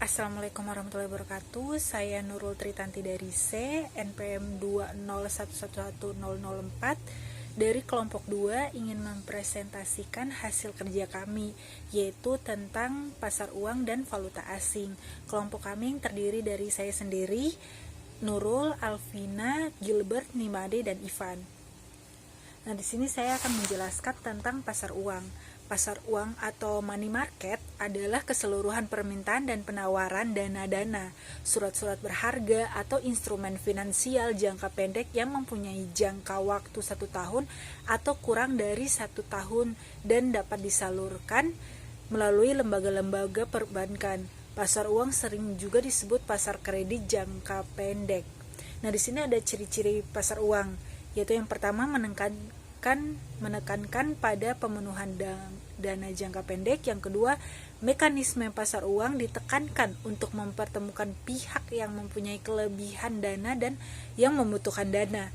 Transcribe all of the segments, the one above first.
Assalamualaikum warahmatullahi wabarakatuh. Saya Nurul Tritanti dari C, NPM 201111004 dari kelompok 2 ingin mempresentasikan hasil kerja kami, yaitu tentang pasar uang dan valuta asing. Kelompok kami yang terdiri dari saya sendiri, Nurul, Alvina, Gilbert, Nimade, dan Ivan. Nah, di sini saya akan menjelaskan tentang pasar uang. Pasar uang atau money market adalah keseluruhan permintaan dan penawaran dana-dana, surat-surat berharga atau instrumen finansial jangka pendek yang mempunyai jangka waktu 1 tahun atau kurang dari 1 tahun dan dapat disalurkan melalui lembaga-lembaga perbankan. Pasar uang sering juga disebut pasar kredit jangka pendek. Nah, di sini ada ciri-ciri pasar uang, yaitu yang pertama menekankan pada pemenuhan dana jangka pendek. Yang kedua, mekanisme pasar uang ditekankan untuk mempertemukan pihak yang mempunyai kelebihan dana dan yang membutuhkan dana.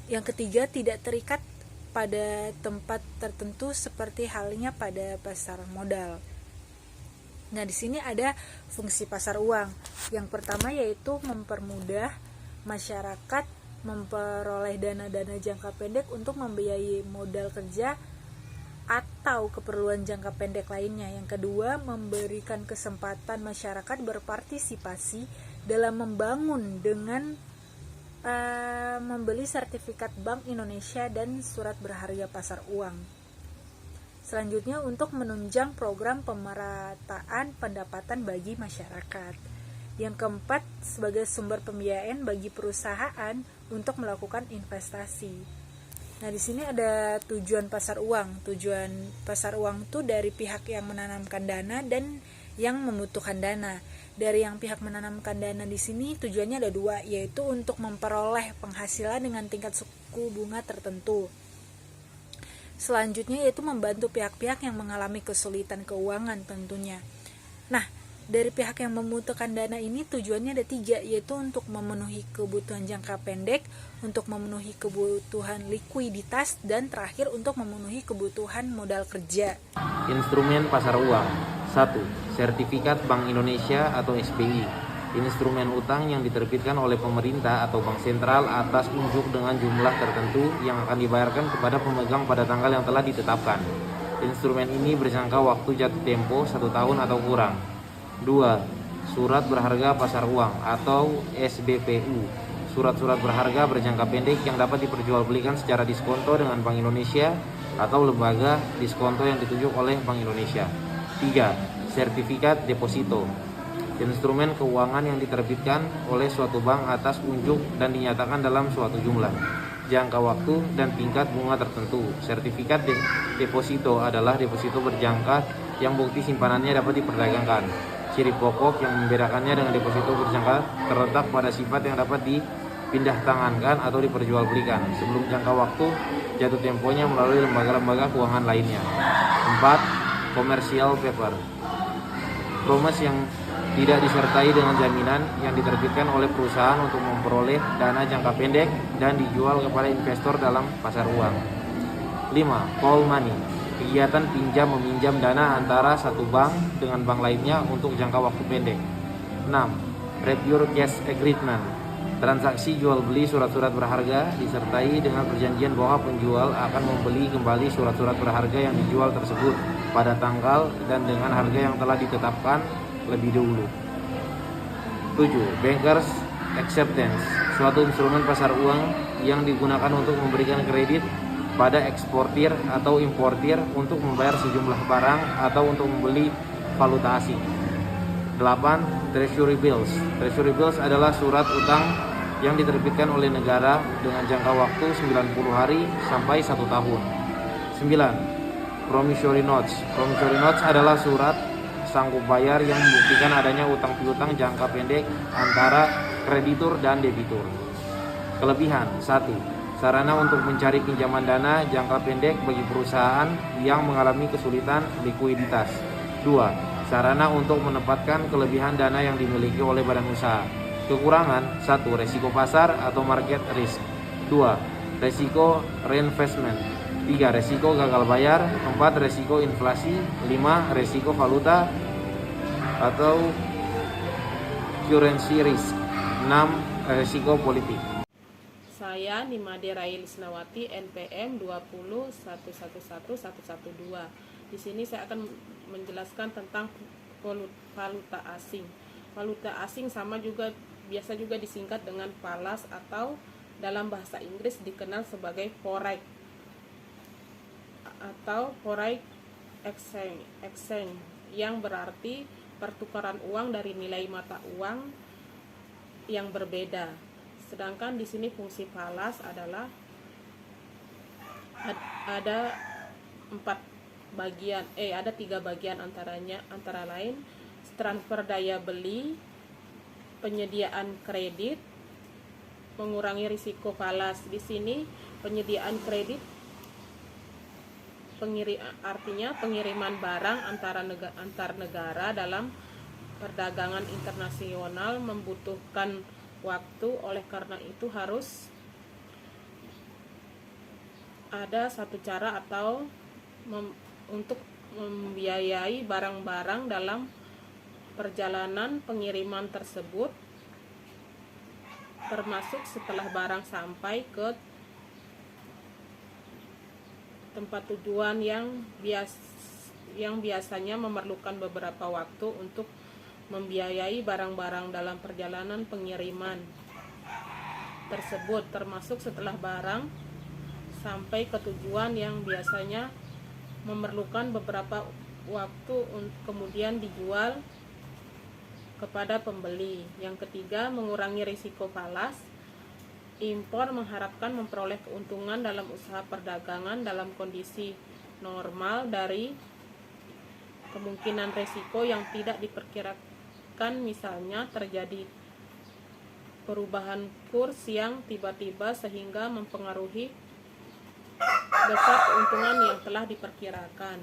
Yang ketiga, tidak terikat pada tempat tertentu seperti halnya pada pasar modal. Nah, di sini ada fungsi pasar uang. Yang pertama yaitu mempermudah masyarakat memperoleh dana-dana jangka pendek untuk membiayai modal kerja atau keperluan jangka pendek lainnya. Yang kedua, memberikan kesempatan masyarakat berpartisipasi dalam membangun dengan membeli sertifikat Bank Indonesia dan surat berharga pasar uang. Selanjutnya, untuk menunjang program pemerataan pendapatan bagi masyarakat. Yang keempat, sebagai sumber pembiayaan bagi perusahaan untuk melakukan investasi. Nah, di sini ada tujuan pasar uang. Tujuan pasar uang itu dari pihak yang menanamkan dana dan yang membutuhkan dana. Dari yang pihak menanamkan dana di sini tujuannya ada 2, yaitu untuk memperoleh penghasilan dengan tingkat suku bunga tertentu. Selanjutnya yaitu membantu pihak-pihak yang mengalami kesulitan keuangan tentunya. Nah, dari pihak yang membutuhkan dana ini tujuannya ada 3, yaitu untuk memenuhi kebutuhan jangka pendek, untuk memenuhi kebutuhan likuiditas, dan terakhir untuk memenuhi kebutuhan modal kerja. Instrumen pasar uang. 1. Sertifikat Bank Indonesia atau SBI. Instrumen utang yang diterbitkan oleh pemerintah atau bank sentral atas unjuk dengan jumlah tertentu yang akan dibayarkan kepada pemegang pada tanggal yang telah ditetapkan. Instrumen ini berjangka waktu jatuh tempo 1 tahun atau kurang. 2. Surat berharga pasar uang atau SBPU. Surat-surat berharga berjangka pendek yang dapat diperjualbelikan secara diskonto dengan Bank Indonesia atau lembaga diskonto yang ditunjuk oleh Bank Indonesia. 3. Sertifikat deposito. Instrumen keuangan yang diterbitkan oleh suatu bank atas unjuk dan dinyatakan dalam suatu jumlah, jangka waktu, dan tingkat bunga tertentu. Sertifikat deposito adalah deposito berjangka yang bukti simpanannya dapat diperdagangkan. Ciri pokok yang membedakannya dengan deposito berjangka terletak pada sifat yang dapat dipindah tangankan atau diperjualbelikan sebelum jangka waktu jatuh temponya melalui lembaga-lembaga keuangan lainnya. 4. Commercial paper. Promes yang tidak disertai dengan jaminan yang diterbitkan oleh perusahaan untuk memperoleh dana jangka pendek dan dijual kepada investor dalam pasar uang. 5. Call money. Kegiatan pinjam-meminjam dana antara satu bank dengan bank lainnya untuk jangka waktu pendek. 6. Repure cash agreement. Transaksi jual-beli surat-surat berharga disertai dengan perjanjian bahwa penjual akan membeli kembali surat-surat berharga yang dijual tersebut pada tanggal dan dengan harga yang telah ditetapkan lebih dahulu. 7. Bankers acceptance. Suatu instrumen pasar uang yang digunakan untuk memberikan kredit pada eksportir atau importir untuk membayar sejumlah barang atau untuk membeli valuta asing. 8. Treasury bills. Treasury bills adalah surat utang yang diterbitkan oleh negara dengan jangka waktu 90 hari sampai 1 tahun. 9. Promissory notes. Promissory notes adalah surat sanggup bayar yang membuktikan adanya utang piutang jangka pendek antara kreditur dan debitur. Kelebihan. 1. Sarana untuk mencari pinjaman dana jangka pendek bagi perusahaan yang mengalami kesulitan likuiditas. 2. Sarana untuk menempatkan kelebihan dana yang dimiliki oleh badan usaha. Kekurangan. 1. Resiko pasar atau market risk. 2. Resiko reinvestment. 3. Resiko gagal bayar. 4. Resiko inflasi. 5. Resiko valuta atau Currency risk. 6. Resiko politik. Saya Nimade Railisnawati, NPM 201111112. Di sini saya akan menjelaskan tentang valuta asing. Valuta asing biasa juga disingkat dengan falas atau dalam bahasa Inggris dikenal sebagai forex atau foreign exchange yang berarti pertukaran uang dari nilai mata uang yang berbeda. Sedangkan di sini fungsi falas adalah ada tiga bagian antara lain transfer daya beli, penyediaan kredit, mengurangi risiko falas. Di sini penyediaan kredit artinya pengiriman barang antar negara dalam perdagangan internasional membutuhkan waktu, oleh karena itu harus ada satu cara untuk membiayai barang-barang dalam perjalanan pengiriman tersebut, termasuk setelah barang sampai ke tempat tujuan yang biasanya memerlukan beberapa waktu untuk membiayai barang-barang dalam perjalanan pengiriman tersebut, termasuk setelah barang sampai ke tujuan yang biasanya memerlukan beberapa waktu kemudian dijual kepada pembeli. Yang ketiga, mengurangi risiko falas. Impor mengharapkan memperoleh keuntungan dalam usaha perdagangan dalam kondisi normal dari kemungkinan risiko yang tidak diperkirakan, misalnya terjadi perubahan kurs yang tiba-tiba sehingga mempengaruhi besar keuntungan yang telah diperkirakan.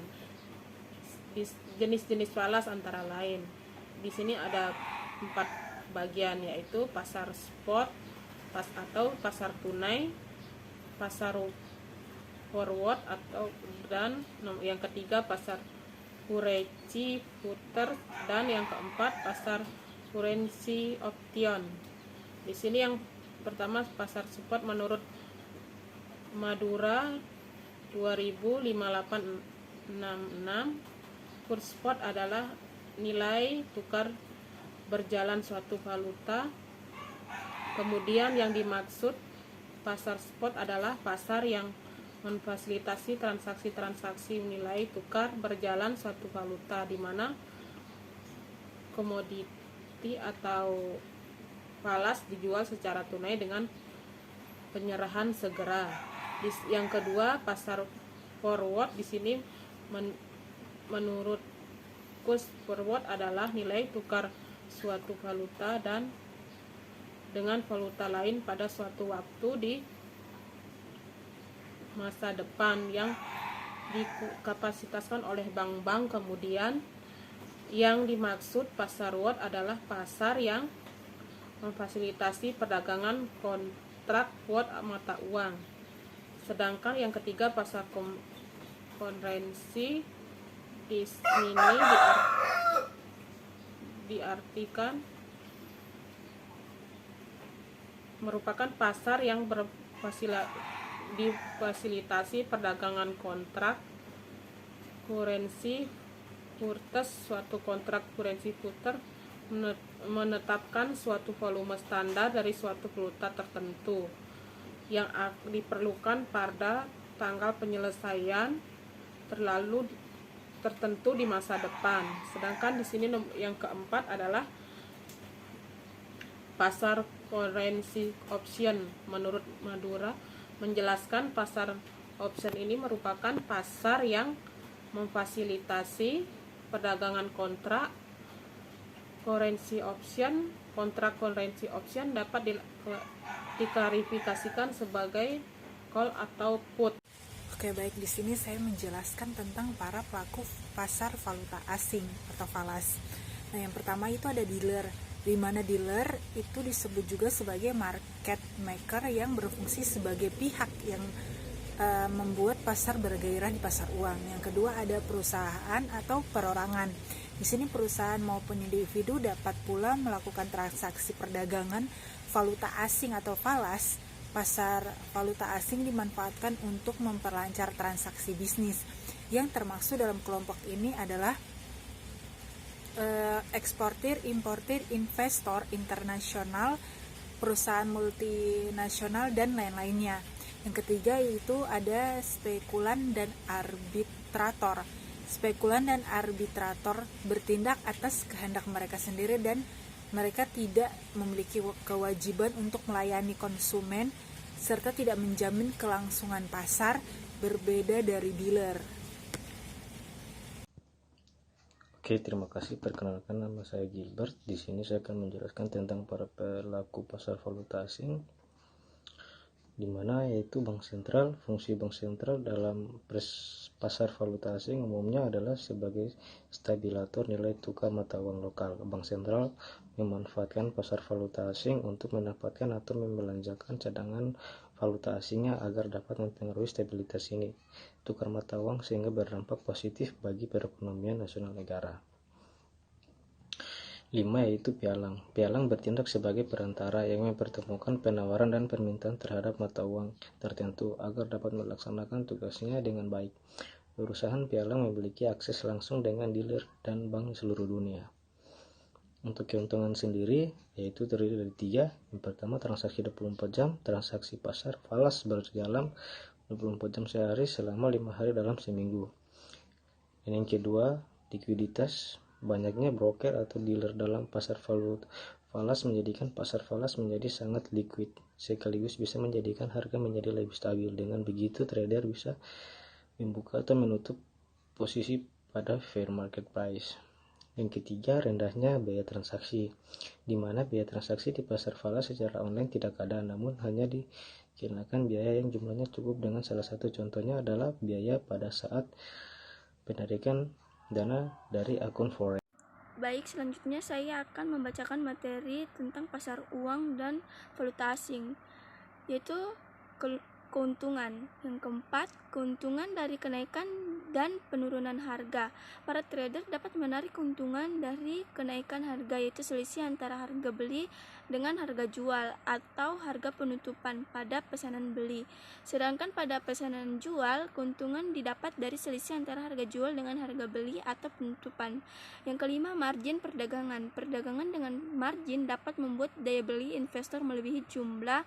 Jenis-jenis falas antara lain. Di sini ada 4 bagian, yaitu pasar spot atau pasar tunai, pasar forward dan yang ketiga pasar currency future, dan yang keempat pasar currency option. Di sini yang pertama pasar spot menurut Madura 205866. Kurs spot adalah nilai tukar berjalan suatu valuta. Kemudian yang dimaksud pasar spot adalah pasar yang memfasilitasi transaksi-transaksi nilai tukar berjalan suatu valuta, di mana komoditi atau falas dijual secara tunai dengan penyerahan segera. Yang kedua, pasar forward. Di sini menurut kurs forward adalah nilai tukar suatu valuta dengan valuta lain pada suatu waktu di masa depan yang dikapasitaskan oleh bank-bank. Kemudian yang dimaksud pasar forward adalah pasar yang memfasilitasi perdagangan kontrak forward mata uang. Sedangkan yang ketiga pasar currency di sini diartikan merupakan pasar yang difasilitasi perdagangan kontrak currency futures. Suatu kontrak currency future menetapkan suatu volume standar dari suatu valuta tertentu yang diperlukan pada tanggal penyelesaian tertentu di masa depan. Sedangkan di sini yang keempat adalah pasar currency option. Menurut Madura menjelaskan pasar option ini merupakan pasar yang memfasilitasi perdagangan kontrak currency option. Kontrak currency option dapat diklarifikasikan sebagai call atau put. Oke, baik, di sini saya menjelaskan tentang para pelaku pasar valuta asing atau falas. Nah, yang pertama itu ada dealer, di mana dealer itu disebut juga sebagai market maker yang berfungsi sebagai pihak yang membuat pasar bergairah di pasar uang. Yang kedua ada perusahaan atau perorangan. Di sini perusahaan maupun individu dapat pula melakukan transaksi perdagangan valuta asing atau falas. Pasar valuta asing dimanfaatkan untuk memperlancar transaksi bisnis. Yang termasuk dalam kelompok ini adalah eksportir, importir, investor internasional, perusahaan multinasional, dan lain-lainnya. Yang ketiga yaitu ada spekulan dan arbitrator. Spekulan dan arbitrator bertindak atas kehendak mereka sendiri dan mereka tidak memiliki kewajiban untuk melayani konsumen serta tidak menjamin kelangsungan pasar, berbeda dari dealer. Oke, terima kasih. Perkenalkan, nama saya Gilbert. Di sini saya akan menjelaskan tentang para pelaku pasar valuta asing, di mana yaitu bank sentral. Fungsi bank sentral dalam pasar valuta asing umumnya adalah sebagai stabilator nilai tukar mata uang lokal. Bank sentral memanfaatkan pasar valuta asing untuk mendapatkan atau membelanjakan cadangan valuta asingnya agar dapat mempengaruhi stabilitas ini tukar mata uang sehingga berdampak positif bagi perekonomian nasional negara. 5 yaitu pialang. Pialang bertindak sebagai perantara yang mempertemukan penawaran dan permintaan terhadap mata uang tertentu agar dapat melaksanakan tugasnya dengan baik. Perusahaan pialang memiliki akses langsung dengan dealer dan bank di seluruh dunia. Untuk keuntungan sendiri yaitu terdiri dari 3. Yang pertama, transaksi 24 jam, transaksi pasar falas berjalan 24 jam sehari selama 5 hari dalam seminggu. Dan yang kedua, likuiditas. Banyaknya broker atau dealer dalam pasar valuta falas menjadikan pasar falas menjadi sangat liquid, sekaligus bisa menjadikan harga menjadi lebih stabil. Dengan begitu, trader bisa membuka atau menutup posisi pada fair market price. Yang ketiga, rendahnya biaya transaksi, di mana biaya transaksi di pasar falas secara online tidak ada, namun hanya dikenakan biaya yang jumlahnya cukup. Dengan salah satu contohnya adalah biaya pada saat penarikan dana dari akun forex. Baik, selanjutnya saya akan membacakan materi tentang pasar uang dan valuta asing, yaitu keuntungan. Yang keempat, keuntungan dari kenaikan dan penurunan harga. Para trader dapat menarik keuntungan dari kenaikan harga, yaitu selisih antara harga beli dengan harga jual atau harga penutupan pada pesanan beli. Sedangkan pada pesanan jual, keuntungan didapat dari selisih antara harga jual dengan harga beli atau penutupan. Yang kelima, margin perdagangan. Perdagangan dengan margin dapat membuat daya beli investor melebihi jumlah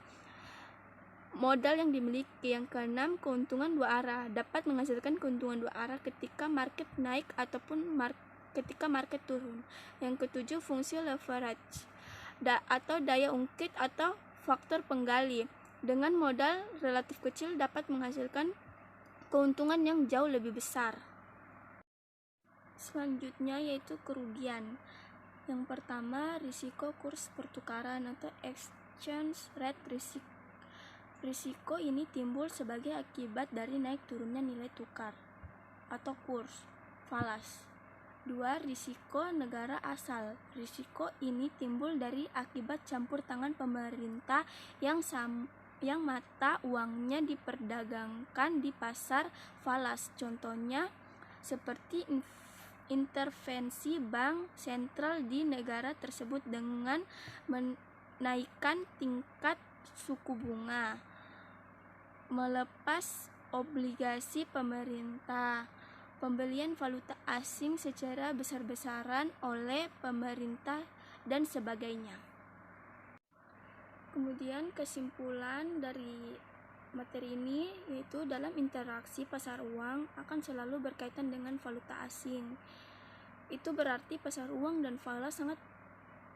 modal yang dimiliki. Yang keenam, keuntungan dua arah. Dapat menghasilkan keuntungan dua arah ketika market naik ataupun ketika market turun. Yang ketujuh, fungsi leverage atau daya ungkit atau faktor penggali. Dengan modal relatif kecil dapat menghasilkan keuntungan yang jauh lebih besar. Selanjutnya yaitu kerugian. Yang pertama, risiko kurs pertukaran atau exchange rate risk. Risiko ini timbul sebagai akibat dari naik turunnya nilai tukar atau kurs falas. 2. Risiko negara asal. Risiko ini timbul dari akibat campur tangan pemerintah yang mata uangnya diperdagangkan di pasar falas. Contohnya seperti intervensi bank sentral di negara tersebut dengan menaikkan tingkat suku bunga, melepas obligasi pemerintah, pembelian valuta asing secara besar-besaran oleh pemerintah, dan sebagainya. Kemudian kesimpulan dari materi ini yaitu dalam interaksi pasar uang akan selalu berkaitan dengan valuta asing. Itu berarti pasar uang dan falas sangat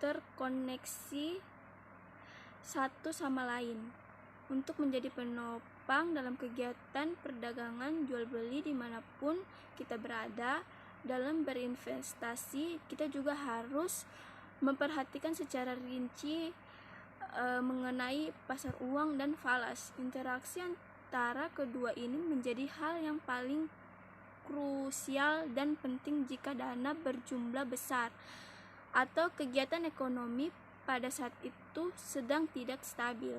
terkoneksi satu sama lain. Untuk menjadi penopang dalam kegiatan perdagangan jual beli dimanapun kita berada, dalam berinvestasi kita juga harus memperhatikan secara rinci mengenai pasar uang dan falas. Interaksi antara kedua ini menjadi hal yang paling krusial dan penting jika dana berjumlah besar atau kegiatan ekonomi pada saat itu sedang tidak stabil.